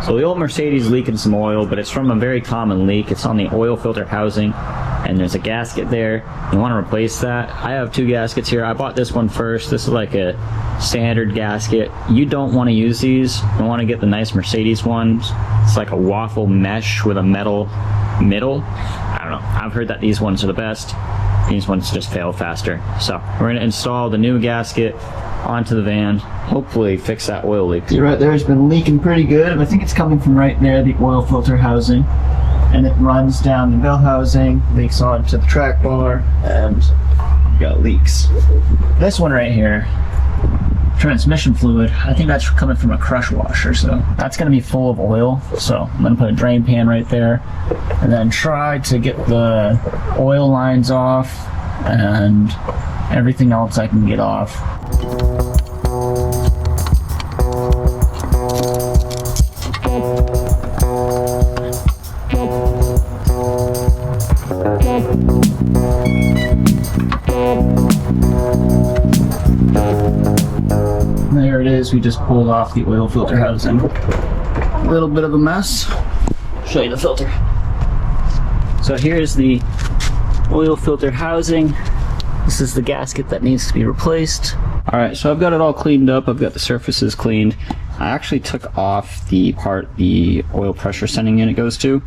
So the old Mercedes is leaking some oil, but it's from a very common leak. It's on the oil filter housing, and there's a gasket there. You want to replace that. I have 2 gaskets here. I bought this one first. This is like a standard gasket. You don't want to use these. You want to get the nice Mercedes ones. It's like a waffle mesh with a metal middle. I don't know. I've heard that these ones are the best. These ones just fail faster. So we're going to install the new gasket onto the van, hopefully fix that oil leak. See right there, it's been leaking pretty good. I think it's coming from right there, the oil filter housing, and it runs down the bell housing, leaks onto the track bar, and we got leaks. This one right here, transmission fluid, I think that's coming from a crush washer, so that's going to be full of oil. So I'm going to put a drain pan right there and then try to get the oil lines off and everything else I can get off. There it is, we just pulled off the oil filter housing. A little bit of a mess. Show you the filter. So here's the oil filter housing. This is the gasket that needs to be replaced. Alright, so I've got it all cleaned up. I've got the surfaces cleaned. I actually took off the part the oil pressure sending unit goes to.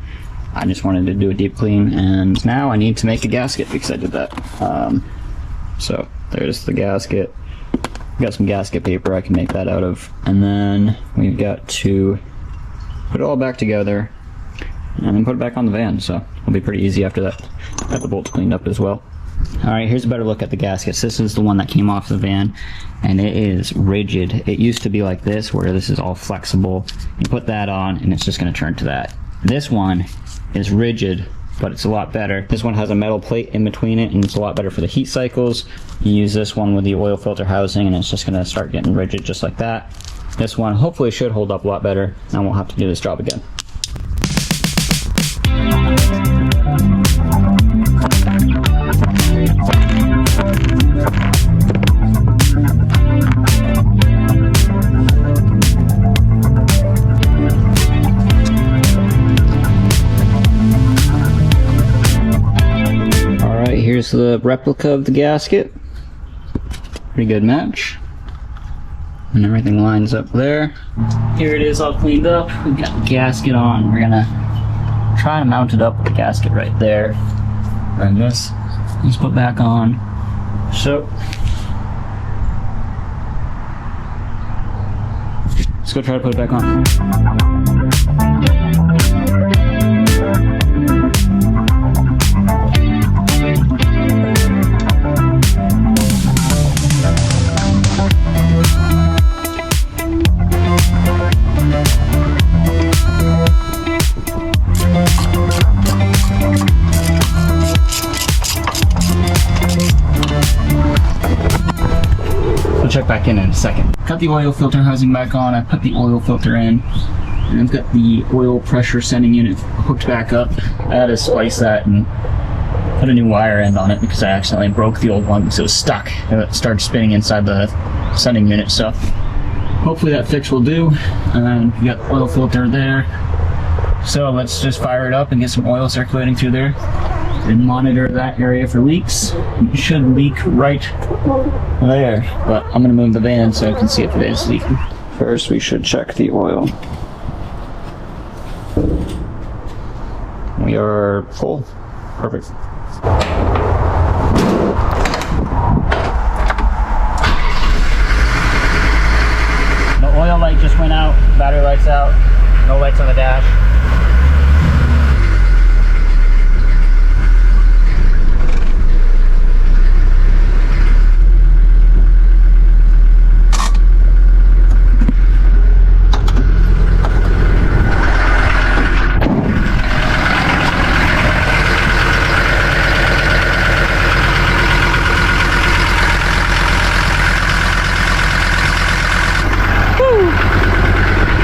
I just wanted to do a deep clean, and now I need to make a gasket because I did that. So there's the gasket. Got some gasket paper I can make that out of, and then we've got to put it all back together and then put it back on the van. So it'll be pretty easy after that. Got the bolts cleaned up as well. Alright, here's a better look at the gaskets. This is the one that came off the van, and it is rigid. It used to be like this, where this is all flexible. You put that on, and it's just going to turn to that. This one is rigid, but it's a lot better. This one has a metal plate in between it, and it's a lot better for the heat cycles. You use this one with the oil filter housing, and it's just going to start getting rigid just like that. This one hopefully should hold up a lot better. I won't have to do this job again. Here's the replica of the gasket. Pretty good match. And everything lines up there. Here it is all cleaned up. We've got the gasket on. We're gonna try to mount it up with the gasket right there. And this is put back on. So let's go try to put it back on. We'll check back in a second. Got the oil filter housing back on. I put the oil filter in, and I've got the oil pressure sending unit hooked back up. I had to splice that and put a new wire end on it because I accidentally broke the old one because it was stuck. It started spinning inside the sending unit, so hopefully that fix will do. And we got the oil filter there. So let's just fire it up and get some oil circulating through there and monitor that area for leaks. It should leak right there, but I'm gonna move the van so I can see if it is leaking. First, we should check the oil. We are full. Perfect. The oil light just went out, battery light's out, no lights on the dash.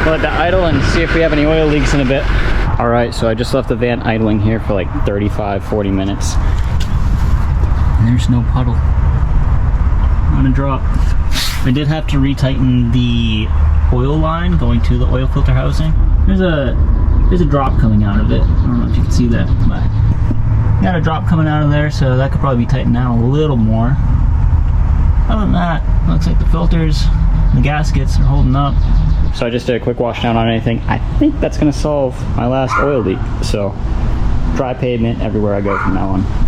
Let that idle and see if we have any oil leaks in a bit. Alright, so I just left the van idling here for like 35-40 minutes. And there's no puddle. On a drop. I did have to retighten the oil line going to the oil filter housing. there's a drop coming out of it. I don't know if you can see that, but got a drop coming out of there, so that could probably be tightened down a little more. Other than that, looks like the filters, the gaskets are holding up. So I just did a quick wash down on anything. I think that's gonna solve my last oil leak. So dry pavement everywhere I go from now on.